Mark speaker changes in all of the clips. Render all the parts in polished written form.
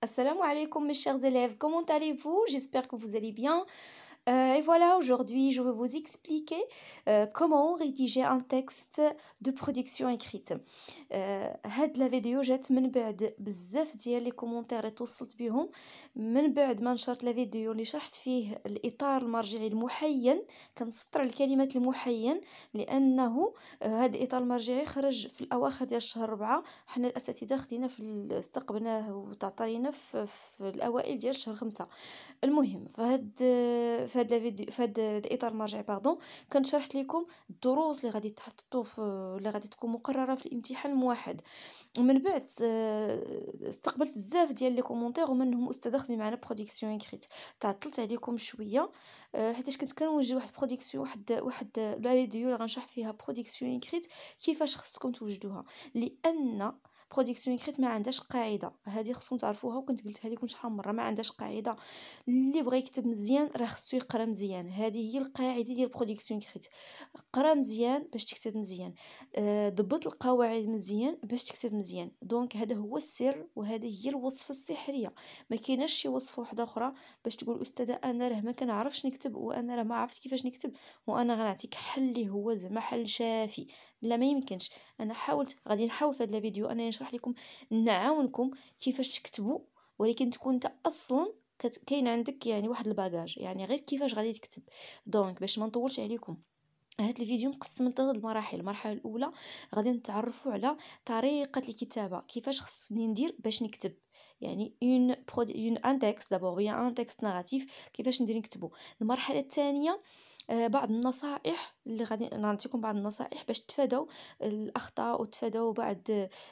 Speaker 1: Assalamu alaikum mes chers élèves, comment allez-vous? J'espère que vous allez bien. Et voilà, aujourd'hui, je vais vous expliquer comment rédiger un texte de production écrite. هاد لا فيديو جات من بعد بزاف ديال لي كومونتير اللي توصلت بهم من بعد ما نشرت لا فيديو اللي شرحت فيه الإطار المرجعي المحين. كنسطر الكلمات المحين لأنه هاد الإطار المرجعي خرج في الأواخر ديال شهر 4. حنا الأساتذة خدينا استقبلناه وتعطينا في الأوائل ديال شهر 5. المهم فهاد لا فيديو فهاد الاطار المرجعي كنت شرحت لكم الدروس اللي غادي تحطوا في اللي غادي تكون مقرره في الامتحان الموحد. ومن بعد استقبلت بزاف ديال لي كومونتير ومنهم استاذه خدمي معنا برودكسيون اكريت. تعطلت عليكم شويه حيتاش كنت كنوجد واحد برودكسيون واحد لا فيديو اللي غنشرح فيها برودكسيون اكريت كيفاش خصكم توجدوها، لان برودكسيون اكريت ما عندهاش قاعده، هذه خصكم تعرفوها وكنت قلتها لكم شحال من مره. ما عندهاش قاعده، اللي بغى يكتب مزيان راه خصو يقرا مزيان. هذه هي القاعده ديال برودكسيون اكريت. قرا مزيان باش تكتب مزيان، ضبط القواعد مزيان باش تكتب مزيان. دونك هذا هو السر وهذه هي الوصفه السحريه. ما كايناش شي وصفه واحده اخرى باش تقول استاذه انا راه ما كنعرفش نكتب وانا راه ما عرفت كيفاش نكتب وانا غنعطيك حل اللي هو زعما حل شافي. لا، ما يمكنش. انا غادي نحاول في هذا الفيديو انا نشرح لكم، نعاونكم كيفاش تكتبوا، ولكن تكون انت اصلا كاين عندك يعني واحد الباجاج، يعني غير كيفاش غادي تكتب. دونك باش ما نطولش عليكم، هاد الفيديو مقسم لثلاث مراحل. المرحله الاولى غادي نتعرفوا على طريقه الكتابه، كيفاش خصني ندير باش نكتب، يعني ان تكست دابور بيان ان تكست ناراتيف، كيفاش ندير نكتبو. المرحله الثانيه بعض النصائح اللي غادي نعطيكم، بعض النصائح باش تفادوا الاخطاء وتفادوا بعض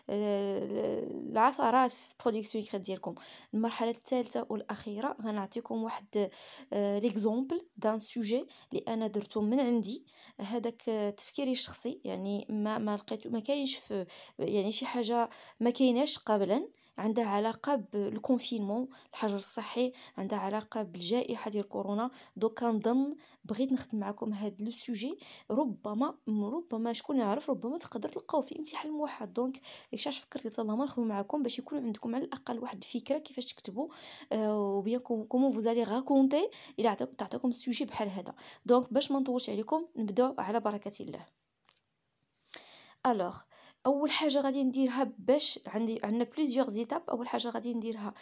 Speaker 1: العثرات في برودكسيون كريت ديالكم. المرحله الثالثه والاخيره غنعطيكم واحد ليكزامبل دان سوجي اللي انا درته من عندي. هذاك تفكيري الشخصي، يعني ما لقيت، ما كاينش في يعني شي حاجه ما كايناش قبلا عندها علاقه بالكونفينمون، الحجر الصحي، عندها علاقه بالجائحه ديال كورونا. دوك كنظن بغيت نخدم معكم هاد لو سوجي. ربما شكون يعرف، ربما تقدر تلقاو في الامتحان الموحد. دونك علاش فكرت قلت اللهم نخدم معكم باش يكون عندكم على الاقل واحد الفكره كيفاش تكتبوا، وبيان كومون فوزالي راكونتي الى تعطيكم سوجي بحال هذا. دونك باش ما نطولش عليكم نبداو على بركه الله. الوغ اول حاجه غادي نديرها باش عندنا بليزيور زيتاب. اول حاجه غادي نديرها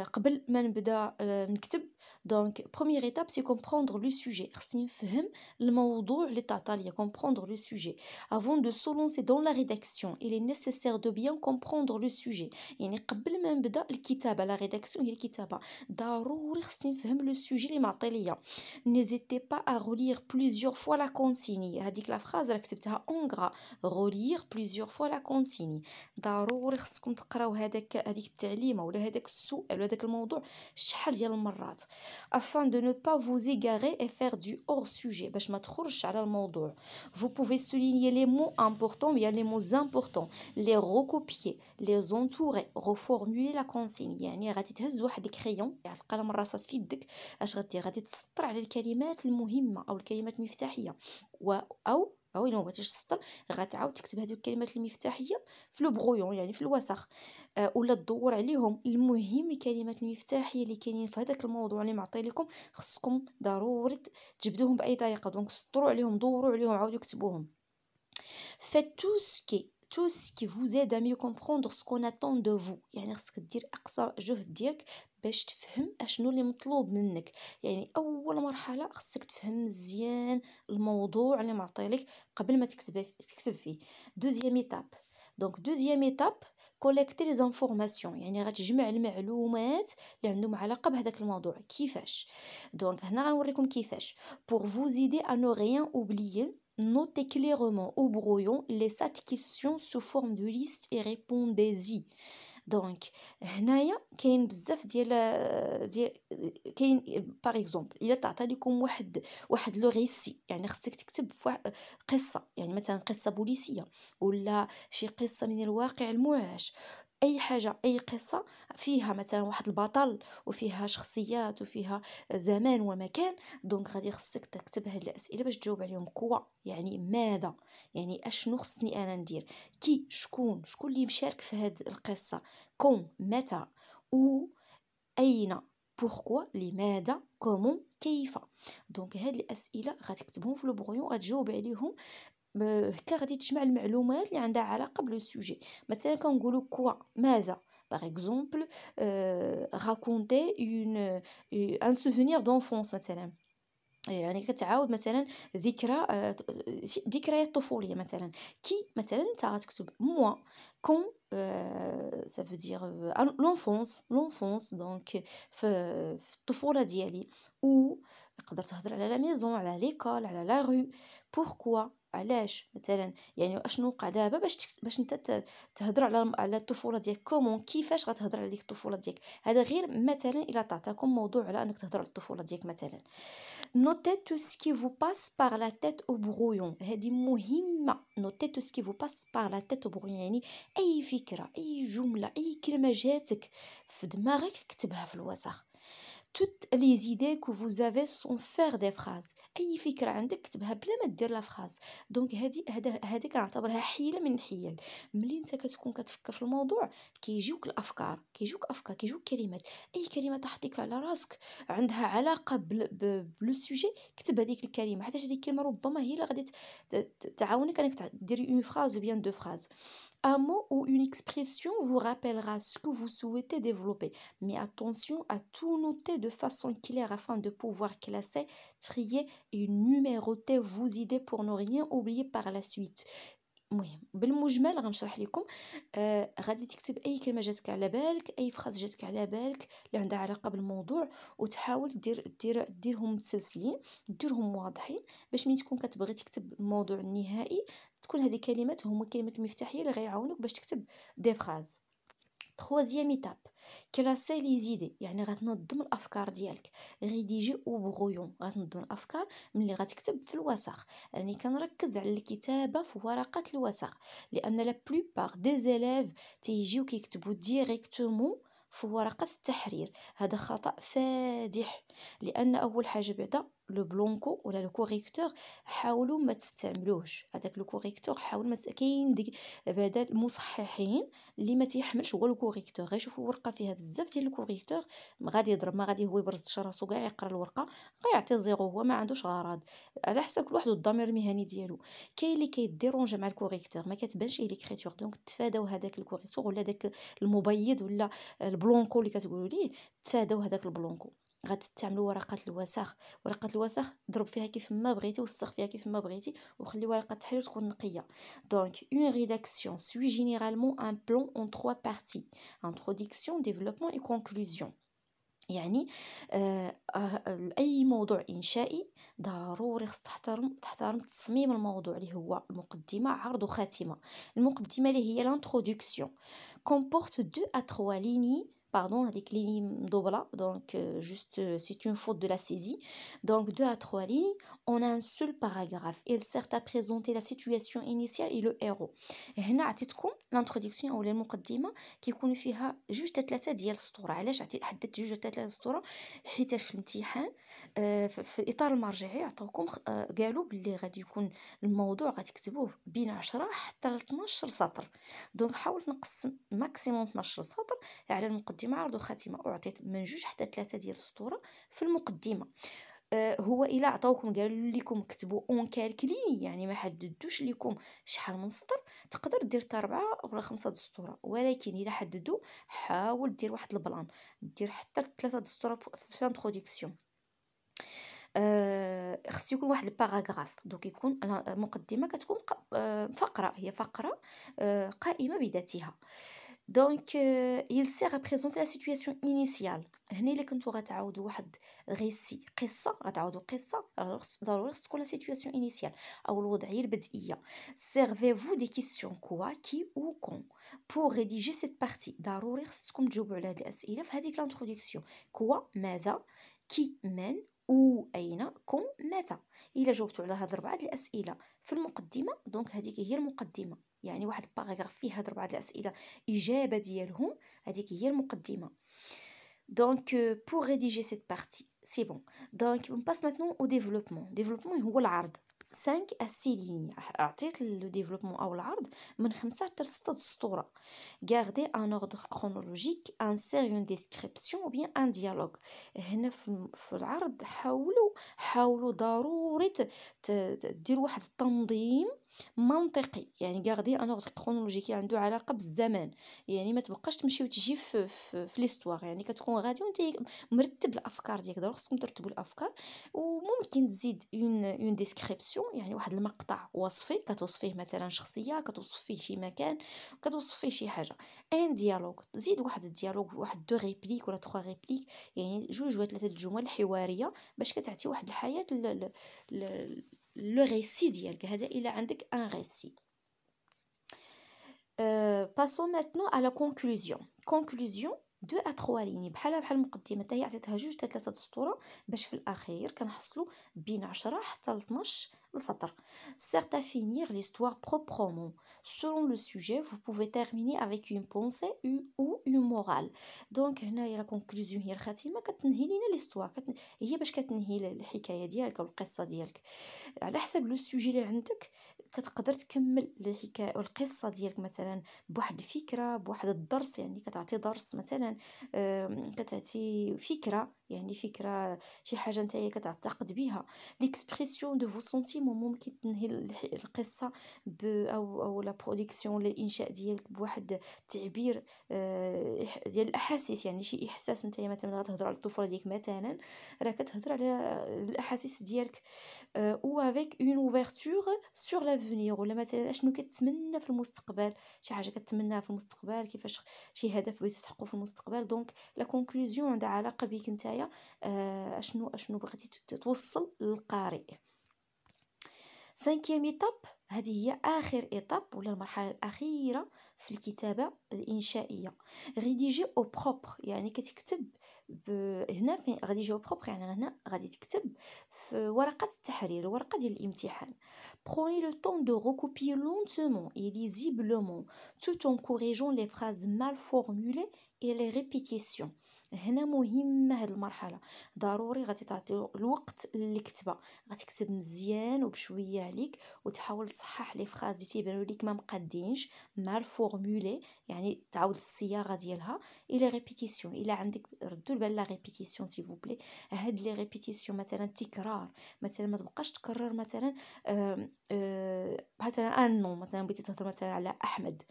Speaker 1: قبل ما نبدا نكتب. دونك بروميير ايتاب سي كومبروندر لو سوجي، خصني نفهم الموضوع اللي تعطى ليا. كومبروندر لو سوجي avant de se lancer dans la rédaction il est nécessaire de bien comprendre le sujet. يعني قبل ما نبدا الكتابه، لا ريداكسيون هي الكتابه، ضروري خصني نفهم لو سوجي اللي معطي ليا. n'hésitez pas à relire plusieurs fois la consigne. هذيك لا فراز راه كتبتها اون غرا، relire plusieurs fois la consigne. ضروري خصكم تقراو هذيك التعليمه ولا هذاك السؤال ولا هذاك الموضوع شحال ديال المرات afin de ne pas vous égarer et faire du hors sujet، باش ما تخرجش على الموضوع. vous pouvez souligner les mots importants bien les mots importants، les recopier، les entourer، reformuler la consigne. يعني غادي تهز واحد الكريون، يعني القلم الرصاص في يدك، اش غدير؟ غادي تسطر على الكلمات المهمه او الكلمات المفتاحيه، او الا ما بغيتيش تسطر غتعاود تكتب هذوك الكلمات المفتاحيه في لو برويون، يعني في الوسخ، ولا تدور عليهم. المهم الكلمات المفتاحيه اللي كاينين في هذاك الموضوع اللي معطي لكم خصكم ضروري تجبدوهم باي طريقه. دونك سطروا عليهم، دوروا عليهم، عاودوا كتبوهم. faites tout ce qui vous aide à mieux comprendre ce qu'on attend de vous. يعني خصك دير اقصى جهد ديالك باش تفهم اشنو اللي مطلوب منك. يعني اول مرحله خصك تفهم مزيان الموضوع اللي معطيلك قبل ما تكتب فيه. دوزيام ايتاب، دونك دوزيام ايتاب كوليكتي لي زانفورماسيون، يعني غتجمع المعلومات اللي عندهم علاقه بهذاك الموضوع. كيفاش؟ دونك هنا غنوريكم كيفاش. pour vous aider à ne rien oublier، notez clairement au brouillon les 7 questions sous forme de liste et répondez-y. دونك هنايا كاين بزاف ديال كاين باغ اكزومبل الا تعطى لكم واحد لو ريسي، يعني خصك تكتب في قصه، يعني مثلا قصه بوليسيه ولا شي قصه من الواقع المعاش. اي حاجه، اي قصه فيها مثلا واحد البطل وفيها شخصيات وفيها زمان ومكان، دونك غادي خصك تكتب هاد الاسئله باش تجاوب عليهم. كوا يعني ماذا، يعني اشنو خصني انا ندير، كي شكون اللي مشارك في هاد القصه، كون متى، و أين، pourquoi، لماذا، comment، كيف. دونك هاد الأسئلة غتكتبهم في لو بغيون، غتجاوب عليهم هكا، غادي تجمع المعلومات اللي عندها علاقة بلو سوجي. مثلا كنقولوا كوا، ماذا، par exemple raconter un souvenir d'enfance مثلا، يعني كتعاود مثلا ذكرى ذكريات طفوليه. مثلا كي، مثلا انت غتكتب موا، كون ça veut dire l'enfance دونك في الطفوله ديالي. او تقدر تهضر على لا ميزون، على ليكول، على لا رue. بوركوا، علاش مثلا، يعني اشنو وقع دابا باش انت تهضر على الطفوله ديالك. كومون، كيفاش غتهضر على ديك الطفوله ديالك. هذا غير مثلا الا تعطاكم موضوع على انك تهضر على الطفوله ديالك مثلا. Notez tout ce qui vous passe par la tête au brouillon. هذه مهمة. Notez tout ce qui vous passe par la tête au brouillon، يعني أي فكرة، أي جملة، أي كلمة جاتك في دماغك كتبها في الوسخ. Toutes les idées que vous avez sans faire des phrases. أي فكرة عندك كتبها بلا ما دير لا فراز. دونك هذه كنعتبرها حيلة من الحيل. ملي انت كتكون كتفكر في الموضوع كيجيوك الأفكار، كيجيوك كلمات. أي كلمة تحطيك على راسك عندها علاقة بلو سوجي، كتب هذيك الكلمة، حيت هذيك الكلمة ربما هي اللي غادي تعاونك انك ديري اون فراز ou bien deux phrases. Un mot ou une expression vous rappellera ce que vous souhaitez développer. Mais attention à tout noter de façon claire afin de pouvoir classer, trier et numéroter vos idées pour ne rien oublier par la suite. المهم بالمجمل غنشرح لكم. غادي تكتب اي كلمه جاتك على بالك، اي فراز جاتك على بالك اللي عندها علاقه بالموضوع، وتحاول ديرهم متسلسلين، ديرهم واضحين، باش ملي تكون كتبغي تكتب الموضوع النهائي تكون هذه كلمات هما الكلمات المفتاحيه اللي غيعاونوك باش تكتب دي فراز. troisième étape كلاسي لي زيدي، يعني غتنظم الافكار ديالك. ريديجي او بغويون، غتنظم الافكار ملي غتكتب في الوسخ. يعني كنركز على الكتابه في ورقه الوسخ، لان لا بلوبار دي زيليف تيجيو كيكتبوا ديريكتومون في ورقه التحرير. هذا خطا فادح، لان اول حاجه بعدا لو بلونكو ولا لو كوريكتور حاولوا ما تستعملوهش. هذاك لو كوريكتور حاول ما كاين ديك بعدا المصححين اللي ما تيحملش هو الكوريكتور، غيشوفوا ورقه فيها بزاف ديال الكوريكتور ما غادي يضرب، ما غادي هو يبرز راسو كاع يقرا الورقه، غيعطي زيرو، هو ما عندوش غرض، على حسب كل واحد والضمير المهني ديالو. كاين اللي كيديرونجا مع الكوريكتور ما كتبانش ليه ليكريتور، دونك تفاداو هذاك الكوريكتور ولا داك المبيض ولا البلونكو اللي كتقولوا ليه، تفاداو هذاك البلونكو. غتستعملوا ورقه الوسخ. ورقه الوسخ ضرب فيها كيف ما بغيتي، وسخ فيها كيف ما بغيتي، وخلي ورقه التحرير تكون نقيه. Donc, une rédaction suit généralement un plan en 3 parties: introduction, développement et conclusion. يعني أي موضوع إنشائي ضروري خص تحترم تصميم الموضوع اللي هو المقدمة، عرض وخاتمة. المقدمة اللي هي l'introduction comporte 2 à 3 lignes. Pardon, avec les lignes مدوبلة, donc juste c'est une faute de la saisie. Donc 2 à 3 lignes, on a un seul paragraphe. Il sert à présenter la situation initiale et le héros. هنا عطيتكم l'introduction أو المقدمة كيكون فيها 2-3 ديال السطور. علاش حددت 2-3 سطور؟ حيت في الامتحان في الاطار المرجعي عطاوكم قالوا باللي غادي يكون الموضوع غتكتبوه بين 10 حتى ل 12 سطر. دونك حاول تنقص ماكسيموم 12 سطر على المقدمه، عرض وخاتمه، وعطيت من 2 حتى 3 ديال السطور في المقدمه. هو الا عطاوكم قالوا لكم كتبوا اون كالكلي، يعني ما حددوش لكم شحال من سطر، تقدر دير حتى 4 ولا 5 د السطور. ولكن الا حددوا حاول دير واحد البلان، دير حتى 3 د السطور في الانتروداكسيون. خص يكون واحد الباراغراف. دونك يكون المقدمه كتكون فقره، هي فقره قائمه بذاتها. Donc, il sert à présenter la situation initiale. هنا اللي كنتو غتعاودوا واحد غيسي قصه، غتعاودوا قصه، ضروري خص تكون لا سيتوياسيون انيسيال او الوضعيه البدئيه. Servez-vous des questions quoi, qui ou quand pour rédiger cette partie. ضروري خصكم تجاوبوا على هذه الاسئله في هذيك الانتروداكسيون. كوا ماذا، كي من، او اين، كم متى. الا جاوبتوا على هاد 4 الاسئله في المقدمه دونك هذيك هي المقدمه، يعني واحد الباراغراف فيه هاد 4 الاسئله اجابه ديالهم، هذيك هي المقدمه. Donc pour rédiger cette partie c'est bon. Donc on passe maintenant au développement. Développement هو العرض. 5 à 6 lignes. عطيت لو ديفلوبمون او العرض من 5 حتى ل 6 سطور. garder un ordre chronologique, insère une description ou bien un dialogue. هنا في العرض حاولوا ضروري ديروا واحد التنظيم منطقي، يعني غاردي ان اوردر كرونولوجيكي عنده علاقه بالزمان، يعني ما تبقاش تمشي وتجي في ليستوار، يعني كتكون غادي وانت مرتب الافكار ديالك. ضروري خصكم ترتبوا الافكار، وممكن تزيد اون ديسكريبسيون، يعني واحد المقطع وصفي كتوصف فيه مثلا شخصيه، كتوصف فيه شي مكان، كتوصف فيه شي حاجه. ان ديالوج، تزيد واحد الديالوج، واحد دو ريبليك ولا 3 ريبليك، يعني جوج ولا 3 الجمل حواريه باش كتعطي واحد الحياه لو ريسي ديالك. هذا الا عندك ان ريسي. passons maintenant à la conclusion 2 à 3 lignes، بحال المقدمه حتى هي عطيتها 2 حتى 3 سطور، باش في الاخير كنحصلوا بين 10 حتى ل 12 سطر. certes à finir l'histoire proprement selon le sujet, vous pouvez terminer avec une pensée ou une morale. دونك هنايا لا كونكلوزيون هي الخاتمه، كتنهي لينا ليستوار، هي باش كتنهي الحكايه ديالك او القصه ديالك على حسب لو سوجي اللي عندك. كتقدر تكمل الحكايه والقصه ديالك مثلا بواحد الفكره، بواحد الدرس، يعني كتعطي درس مثلا، كتعطي فكره، يعني فكره شي حاجه نتايا كتعتقد بها. ليكسبريسيون دو فو سونتيمون، ممكن تنهي القصه او لا برودكسيون الانشاء ديالك بواحد التعبير ديال الاحاسيس، يعني شي احساس نتايا مثلا غتهضر على الطفوله ديالك مثلا، راه كتهضر على الاحاسيس ديالك. ou avec une ouverture sur l'avenir، ولا مثلا اشنو كتمنى في المستقبل، شي حاجه كتمناها في المستقبل، كيفاش شي هدف بغيتي تحققه في المستقبل. دونك لا كونكلوزيون عندها علاقه بك نتايا، اشنو بغيتي توصل للقارئ. cinquième étape، هذه هي آخر إيطاب ولا المرحلة الأخيرة في الكتابة الإنشائية. rédiger au propre، يعني كتكتب هنا في rédiger au propre، يعني هنا غادي تكتب في ورقة التحرير، ورقة ديال الامتحان. prenez le temps de recopier lentement et lisiblement tout en corrigeant les phrases mal formulées et les répétitions. هنا مهمة هاد المرحلة، ضروري غادي تعطي الوقت للكتابة، غتكتب مزيان وبشويه عليك، وتحاول تصحح لي فراز اللي تيبانوا ليك ما مقادينش مال فورمولي، يعني تعاود الصياغه ديالها. الى ريبيتيسيون، الى عندك ردوا البال لا ريبيتيسيون سي فو بلي. هاد لي ريبيتيسيون مثلا تكرار، مثلا ما تبقاش تكرر مثلا مثلا ان نو، مثلا بغيتي تهضر مثلا على احمد،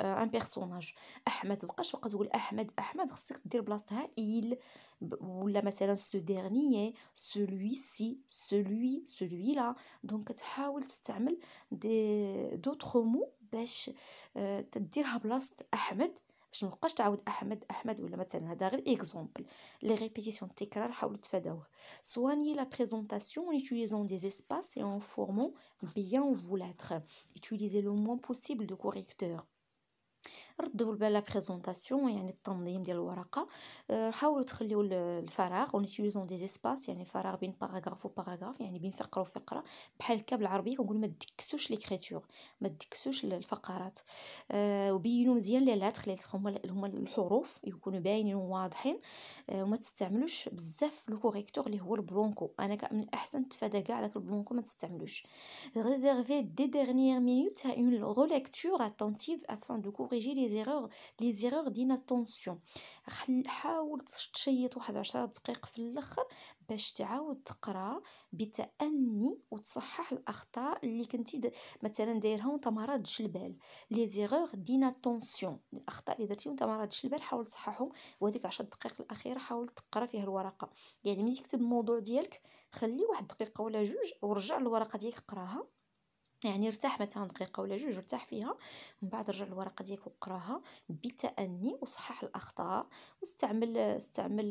Speaker 1: ان بيرسوناج احمد، تبقاش تبقى تقول احمد خصك دير بلاصتها il، ولا مثلا ce dernier celui-ci celui-là. دونك تحاول تستعمل دوطخ مو باش تديرها بلاصه احمد، باش ما تبقاش تعاود احمد ولا مثلا. هذا غير اكزومبل. لي ريبيتيسيون التكرار حاولوا تفاداوه. soignez la présentation en utilisant des espaces et en formant bien vos lettres. utilisez le moins possible de correcteurs. ردوا البال لا بريزونطاسيون، يعني التنظيم ديال الورقه. حاولوا تخليو الفراغ اون يوتيليزون دي اسباس، يعني فراغ بين باراغراف وباراغراف، يعني بين فقره وفقره. بحال هكا بالعربيه كنقول ما تدكسوش ليكريتور، ما تدكسوش الفقرات. وبينوا مزيان لي لاتر هما الحروف يكونوا باينين وواضحين. وما تستعملوش بزاف لو كوريكتور اللي هو البلونكو، انا من الاحسن تفادى كاع داك البلونكو، ما تستعملوش. réserver dès dernières minutes à une relecture attentive afin de corriger les erreurs d'inattention. حاول تشيط واحد 10 دقائق في الاخر باش تعاود تقرا بتأني وتصحح الاخطاء اللي كنتي مثلا دايرها وانت ما رادش البال. لي زيرور ديناتونسيون، الاخطاء اللي درتي وانت ما رادش البال حاول تصححهم، وهذيك 10 دقائق الاخيره حاول تقرا فيها الورقه. يعني ملي تكتب الموضوع ديالك خلي واحد دقيقه ولا جوج ورجع الورقه ديالك قراها، يعني ارتاح مثلا دقيقه ولا جوج ارتاح فيها، من بعد رجع الورقه ديالك وقراها بتأني وصحح الاخطاء، استعمل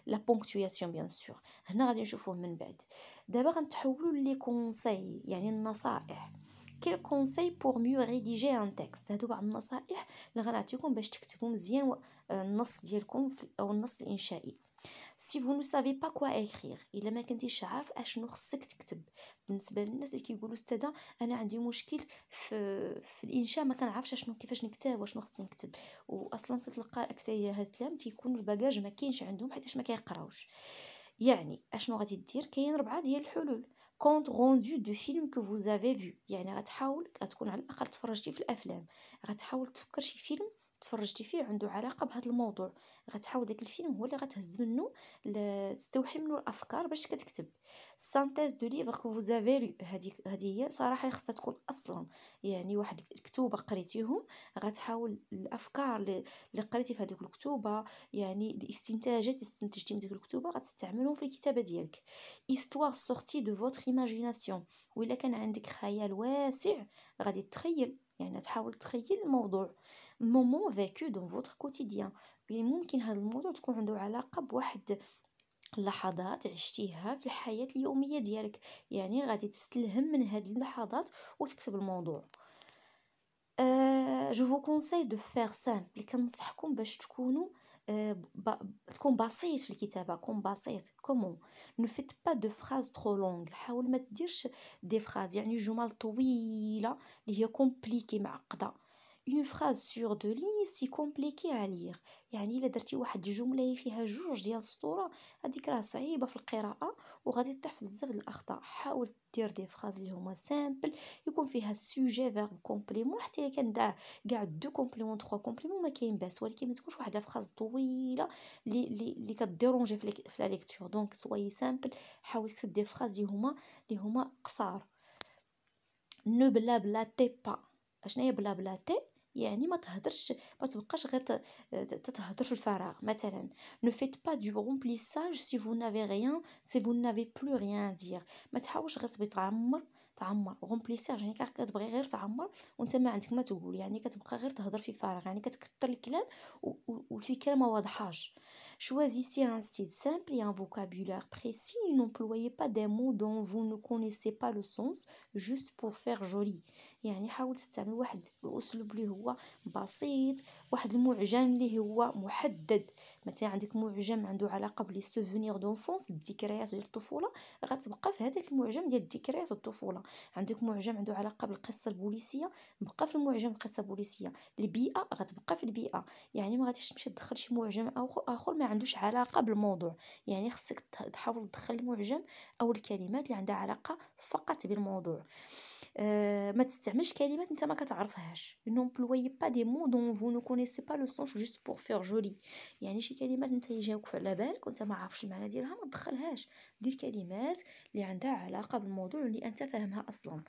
Speaker 1: لا بونكتوياسيون بيان سور. هنا غادي نشوفوه من بعد. دابا غنتحولوا لي كونساي، يعني النصائح. كيل كونساي بور ميو ريديجي ان تكست. هادو بعض النصائح اللي غنعطيكم باش تكتبوا مزيان النص ديالكم او النص الانشائي. si vous ne savez pas quoi écrire، الا ما كنتيش عارف اشنو خصك تكتب. بالنسبه للناس اللي كيقولوا استاذه انا عندي مشكل في الانشاء، ما كنعرفش اشنو كيفاش نكتب واشنو خصني نكتب، واصلا كتلقى اكثريه هاد الكلام تيكون الباجاج ما كاينش عندهم حيتاش ما كيقراوش. يعني اشنو غادي دير؟ كاين 4 ديال الحلول. compte rendu de film que vous avez vu. يعني غتحاول تكون على الأقل تفرجتي في الأفلام، غتحاول تفكر شي فيلم تفرجتي فيه عنده علاقة بهذا الموضوع، غتحاول داك الفيلم هو اللي غتهز منه تستوحي منه الأفكار باش كتكتب. سانتيز دو ليفر كو فوزافي لو، هذه هي صراحة اللي خصها تكون أصلا، يعني واحد الكتوبة قريتيهم غتحاول الأفكار اللي قريتي في هذيك الكتوبة، يعني الاستنتاجات اللي استنتجتي من ديك الكتوبة غتستعملهم في الكتابة ديالك. histoire sortie de votre imagination، وإلا كان عندك خيال واسع غادي تخيل، يعني تحاول تخيل الموضوع. moment vécu dans votre quotidien، ممكن هذا الموضوع تكون عنده علاقة بواحد لحظات عشتيها في الحياة اليومية ديالك، يعني غادي تستلهم من هذه اللحظات وتكتب الموضوع. جو فو كونساي دو فير سامبل، كنصحكم باش تكونوا تكون بسيط في الكتابة، كون بسيط. كومون نو فيت با دو فراز ترو لونغ، حاول ما تديرش دي فراز يعني جمل طويلة اللي هي كومبليكي معقدة. une phrase sur deux lignes si compliquée à lire، يعني الا درتي واحد الجمله فيها جوج ديال السطور هذيك راه صعيبه في القراءه وغادي تطيح في بزاف د الاخطاء. حاول دير دي فراز اللي هما سامبل، يكون فيها سوجي فيرب كومبليمون، حتى الا كان كاع دو كومبليمون 3 كومبليمون ما كاين باس، ولكن ما تكونش واحد الفراز طويله اللي كديرونجي في لا ليكتور. دونك سوي سامبل، حاول تكتب دي فراز اللي هما قصار. نو بلا بلا تي با، اشناهي بلا بلا تي؟ يعني ما تهدرش، ما تبقاش غير تتهدر في الفراغ. مثلا ne faites pas du remplissage si vous n'avez rien si vous n'avez plus rien à dire، ما تحاولش غير تبغي تعمر رومبليساج يعني كتبغي غير تعمر وانت ما عندك ما تقول، يعني كتبقى غير تهضر في فراغ، يعني كتكثر الكلام والفكره ما واضحاش. choisissez un style simple et un vocabulaire précis, n'employez pas des mots dont vous ne connaissez pas le sens juste pour faire joli. يعني حاول تستعمل واحد الاسلوب اللي هو بسيط، واحد المعجم اللي هو محدد. مثلا عندك معجم عنده علاقه بلي سوفونير دونفونس، الذكريات ديال الطفوله، غتبقى في هذاك المعجم ديال الذكريات الطفوله. عندك معجم عنده علاقه بالقصه البوليسيه، بقى في المعجم القصه البوليسيه. البيئه غتبقى في البيئه، يعني ما غاديش تمشي تدخل شي معجم اخر ما عندوش علاقه بالموضوع، يعني خصك تحاول تدخل المعجم او الكلمات اللي عندها علاقه فقط بالموضوع. ما تستعملش كلمات انت ما كتعرفهاش. n'employez pas des mots dont vous ne connaissez pas le sens juste pour faire joli، يعني شي كلمات انت يجاوك على بالك وانت ما عارفش المعنى ديالها ما تدخلهاش، دير كلمات اللي عندها علاقه بالموضوع اللي انت فاهمها اصلا.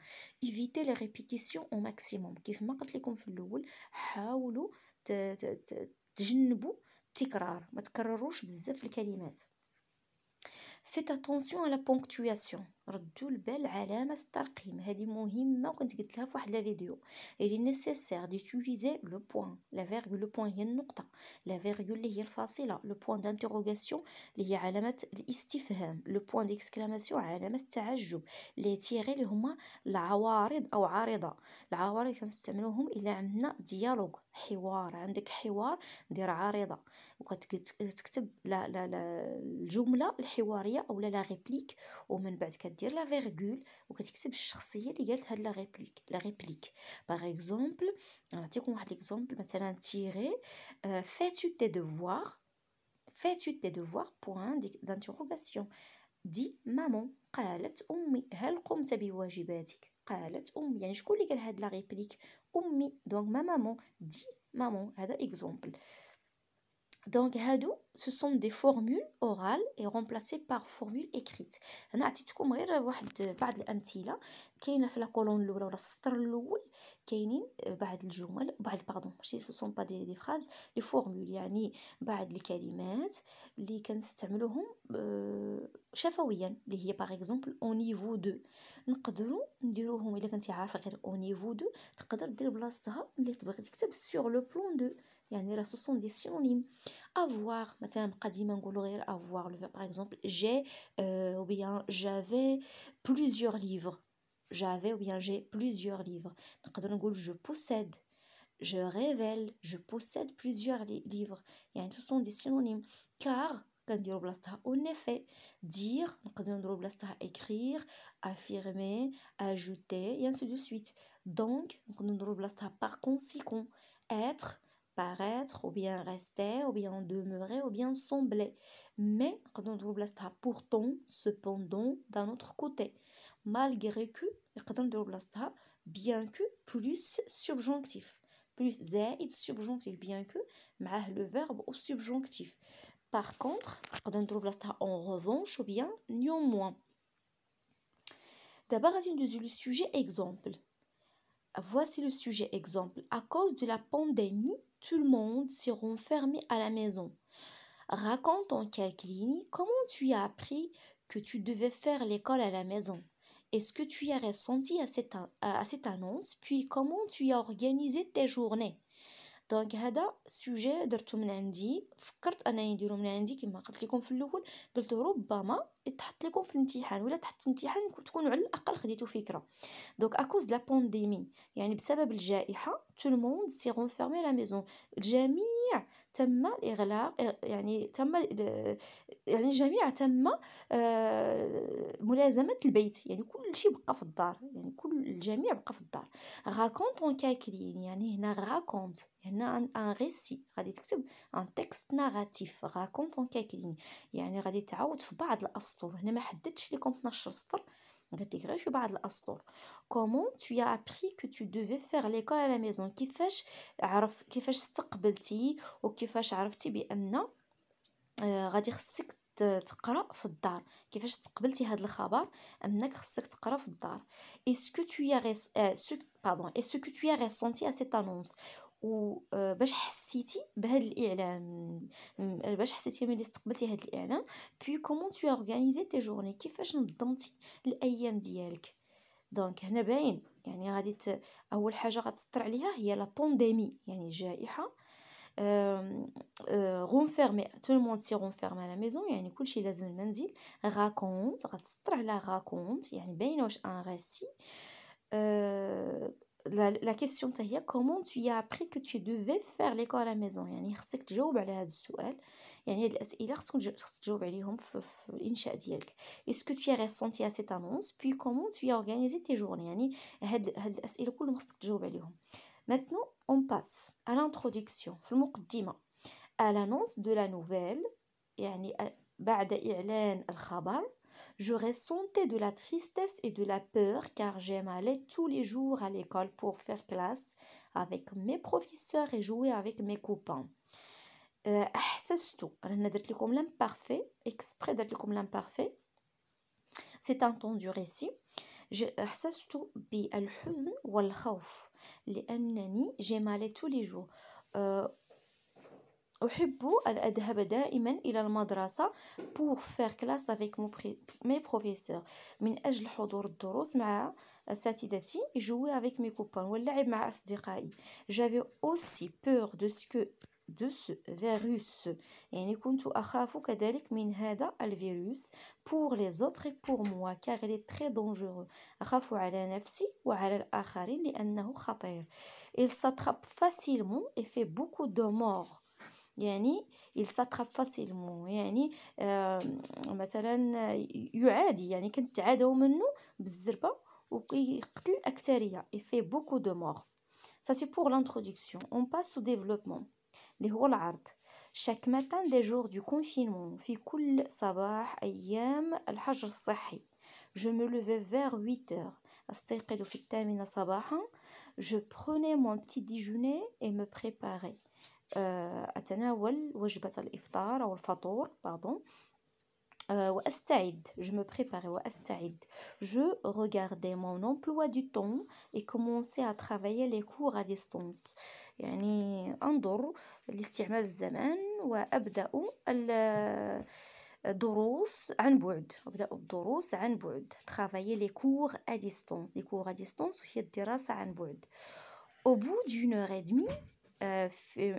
Speaker 1: évitez les répétitions au maximum، كيف ما قلت لكم في الاول حاولوا تجنبوا التكرار، ما تكرروش بزاف الكلمات. faites attention à la ponctuation، ردوا البال علامة الترقيم، هذه مهمة وكنت قلت لها في واحد لا فيديو. il est nécessaire d'utiliser le point، la virgule، le point هي النقطة، la virgule اللي هي الفاصلة، le point d'interrogation اللي هي علامة الاستفهام، le point d'exclamation علامة التعجب، les tirés اللي هما العوارض أو عارضة. العوارض كنستعملوهم إلا عندنا ديالوج، حوار، عندك حوار دير عارضة، وكتكتب الجملة الحوارية أو لا ريبليك، ومن بعد كدير لا فيرغول وكتكتب الشخصيه اللي قالت هاد لا ريبليك. باغ اكزومبل نعطيكم واحد ليكزومبل، مثلا تيري fais-tu tes devoirs، fais-tu tes devoirs point d'interrogation. دي مامون، قالت امي هل قمت بواجباتك، قالت امي، يعني شكون اللي قال هاد لا ريبليك؟ امي، دونك ما مامون دي مامون، هذا اكزومبل. Donc هادو ce sont des formules orales et remplacées par formules écrites. انا عطيتكم غير واحد بعض الامثله، كاينه في الكولون الاولى ولا السطر الاول كاينين بعض الجمل، بعض ماشي ce sont pas des phrases، les formules يعني بعض الكلمات اللي كنستعملوهم شفويا، اللي هي باغ اكزومبل au niveau de، نقدروا نديروهم الا كنتي عارفه غير au niveau de تقدر دير بلاصتها اللي تبغي تكتب sur le plan de، يعني راه ce sont des synonymes. avoir مثلا قديما نقولوا غير avoir، par exemple j'ai ou bien j'avais plusieurs livres، j'avais ou bien j'ai plusieurs livres. نقدر نقول je possède، je révèle، je possède plusieurs livres، يعني ce sont des synonymes. car كنديروا بلاصتها en effet. dire نقدر نديروا بلاصتها écrire، affirmer، ajouter et ainsi de suite. donc نقدر نديروا بلاصتها par conséquent. être paraître ou bien rester ou bien demeurer ou bien sembler. mais نقدر نديروا بلاصتها pourtant، cependant، d'un autre côté. malgré que نقدر نديرو بلاصتها bien que plus subjonctif plus زائد subjonctif bien que معاه le verbe au subjonctif. Par contre نقدر نديرو بلاصتها en revanche ou bien néanmoins. D'abord غادي ندوزو le sujet exemple. Voici le sujet exemple. À cause de la pandémie, tout le monde s'est renfermé à la maison. Raconte en quelques lignes comment tu as appris que tu devais faire l'école à la maison. Est-ce que tu as ressenti à cette annonce, puis comment tu as organisé tes journées. دونك هذا سوجي درتو من عندي، فكرت انني نديرو من عندي كما قلت لكم في الاول، قلت ربما يتحط لكم في الامتحان ولا تحط في الامتحان تكونوا على الاقل خديتوا فكره. دونك اكوز لا بانديمي يعني بسبب الجائحه تو لو موند سي رونفيرمي لا ميزون، الجميع تم الاغلاق، يعني الجميع تم ملازمه البيت، يعني كل شيء بقى في الدار، يعني كل الجميع بقى في الدار. راكونت اون كالكلين يعني هنا راكونت هنا ان ريسي، غادي تكتب ان تكست ناراتيف. راكونت اون كالكلين يعني غادي تعاود في بعض الاسطر، هنا ما حددتش لكم 12 سطر، قلت لك غير في بعض الاسطر. comment tu as appris que tu devais faire l'école à la maison، كيفاش استقبلتي وكيفاش عرفتي بان غادي خصك تقرا في الدار، كيفاش استقبلتي هذا الخبر انك خصك تقرا في الدار. est-ce que tu as ressenti à cette annonce، و باش حسيتي بهذا الاعلان، باش حسيتي ملي استقبلتي هذا الاعلان. puis comment tu as organisé tes journées، كيفاش نظمتي الايام ديالك. دونك هنا باين يعني غادي اول حاجه غتسطر عليها هي لا بانديمي يعني الجائحه. renfermé tout le monde s'est renfermé à la maison يعني كلشي لازم المنزل. raconte غتسطر على raconte يعني باينه واش ان ريسي. la question تاع هي comment tu as appris que tu devais faire l'école à la maison، يعني خصك تجاوب على هذا السؤال، يعني هاد الاسئله خصك تجاوب عليهم في الانشاء ديالك. est-ce que tu as ressenti à cette annonce puis comment tu as organisé tes journées، يعني هاد الاسئله كلهم خصك تجاوب عليهم. Maintenant, on passe à l'introduction في المقدمة. À l'annonce de la nouvelle يعني بعد إعلان الخبر. Je ressentais de la tristesse et de la peur car j'allais tous les jours à l'école pour faire classe avec mes professeurs et jouer avec mes copains. أحسست، أنا درت لكم l'imparfait exprès، درت لكم l'imparfait. C'est un temps du récit. أحسست بالحزن والخوف لأنني j'allais tous les jours. أحب أن أذهب دائما إلى المدرسة pour faire classe avec mes professeurs، من أجل حضور الدروس مع أساتذتي، jouer avec mes copains واللعب مع أصدقائي. j'avais aussi peur de ce virus يعني كنت أخاف كذلك من هذا الفيروس pour les autres et pour moi car il est très dangereux. أخاف على نفسي وعلى الآخرين لأنه خطير. il s'attrape facilement et fait beaucoup de morts يعني il s'attrape facilement يعني مثلا يعادي يعني كنتعادوا منه بالزربة ويقتل الأكثرية. il fait beaucoup de morts. Ça c'est pour l'introduction. On passe au développement اللي هو العرض. chaque matin des jours du confinement في كل صباح أيام الحجر الصحي. je me levais vers 8 heures أستيقظ في 8 صباحا. je prenais mon petit déjeuner et me préparais أتناول وجبة الإفطار أو الفطور وأستعد je me préparais وأستعد. je regardais mon emploi du temps et commençais à travailler les cours à distance يعني أنظر لاستعمال الزمان وأبدأ الدروس عن بعد. travailler les cours à distance هي الدراسة عن بعد. au bout d'une heure et demie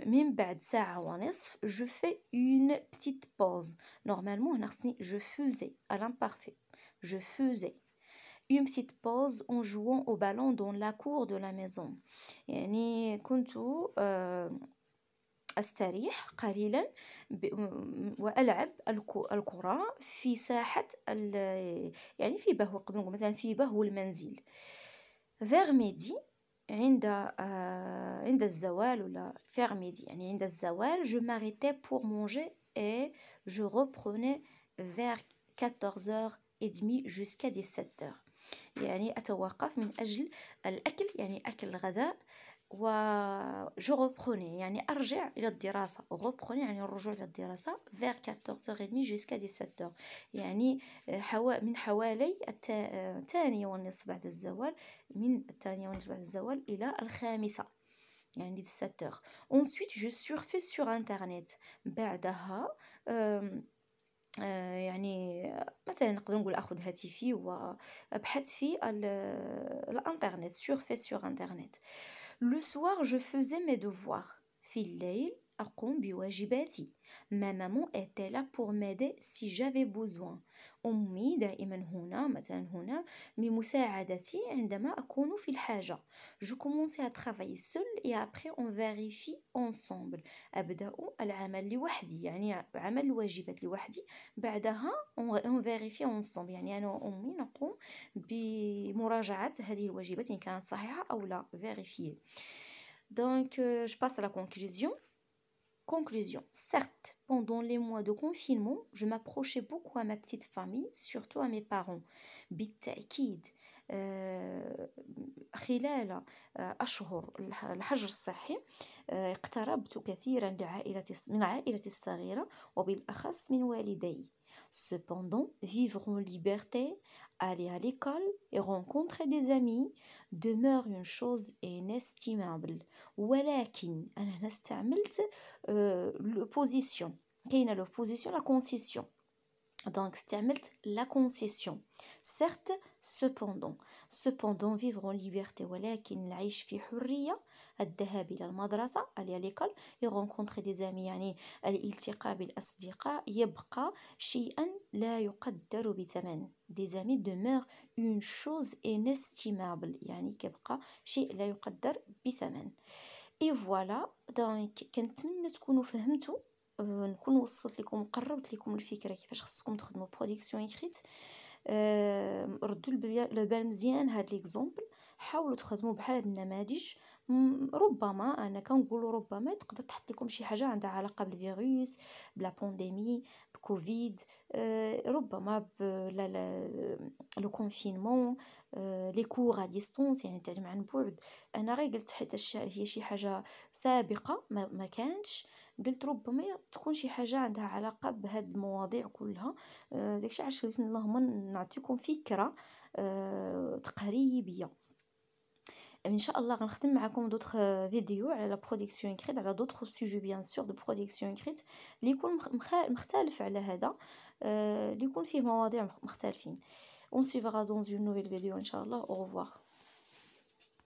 Speaker 1: من بعد ساعة ونصف je fais une petite pause. normalement هنا خصني je faisais à l'imparfait. je faisais une petite pause en jouant au ballon dans la cour de la maison يعني كنت أستريح قليلا وألعب الكرة في ساحة يعني في بهو، نقدر نقول مثلا في بهو المنزل. vers midi عند الزوال ولا vers midi يعني عند الزوال je m'arrêtais pour manger et je reprenais vers 14h30 jusqu'à 17h. يعني أتوقف من أجل الأكل، يعني أكل الغداء. و جو ريبروني يعني أرجع إلى الدراسة، ريبروني يعني الرجوع إلى الدراسة vers 14h30 jusqu'à 17h، يعني من حوالي الثانية والنصف بعد الزوال، من الثانية والنصف بعد الزوال إلى الخامسة، يعني 17h. ensuite je surfe sur internet. بعدها يعني مثلا نقدر نقول أخذ هاتفي وأبحث في الانترنت، surfer sur internet. Le soir je faisais mes devoirs. في الليل أقوم بواجباتي. ما maman était là pour m'aider si j'avais besoin. أمي دائما هنا، مثلا هنا لمساعدتي عندما أكون في الحاجة. Je commençais à travailler seule et après on vérifie ensemble. أبدأ العمل لوحدي، يعني عمل الواجبات لوحدي، بعدها on vérifie ensemble، يعني أنا وأمي نقوم بمراجعة هذه الواجبات إن كانت صحيحة أو لا، vérifier. Donc, je passe à la conclusion. Conclusion. Certes, pendant les mois de confinement, je m'approchais beaucoup à ma petite famille, surtout à mes parents. بالتأكيد خلال أشهر الحجر الصحي اقتربت كثيرا من عائلتي الصغيرة وبالأخص من والدي. Cependant, vivre en liberté, aller à l'école et rencontrer des amis demeure une chose inestimable. ولكن أنا هنا استعملت l'opposition، كاينة l'opposition la concession. Donc استعملت la concession. Certes, cependant vivre en liberté، ولكن العيش في حرية، الذهاب إلى المدرسة aller à l'école et rencontrer des amis، يعني الالتقاء بالأصدقاء يبقى شيئا لا يقدر بثمن. des amis demeure une chose inestimable، يعني كيبقى شيء لا يقدر بثمن. et voilà. donc كنتمنى تكونوا فهمتوا، نكون وصلت لكم وقربت لكم الفكره كيفاش خصكم تخدموا برودكسيون اكريت. ردوا البال مزيان هاد ليكزامبل، حاولوا تخدموا بحال هاد النماذج. ربما انا كنقول ربما تقدر تحط لكم شي حاجه عندها علاقه بالفيروس، بلا بانديمي، بكوفيد، ربما لو كونفينمون، لي كور ا ديستونس، يعني التعليم عن بعد. انا غير قلت حيت هي شي حاجه سابقه ما كانتش، قلت ربما تكون شي حاجه عندها علاقه بهاد المواضيع كلها. داكشي علاش قلت اللهم نعطيكم فكره تقريبيه. ان شاء الله غنخدم معكم دوطخ فيديو على لا برودكسيون اكريت، على دوطخ سوجي بيان سور دو برودكسيون اكريت اللي يكون مختلف على هذا، اللي يكون فيه مواضيع مختلفين. on suivra dans une nouvelle vidéo ان شاء الله. au revoir.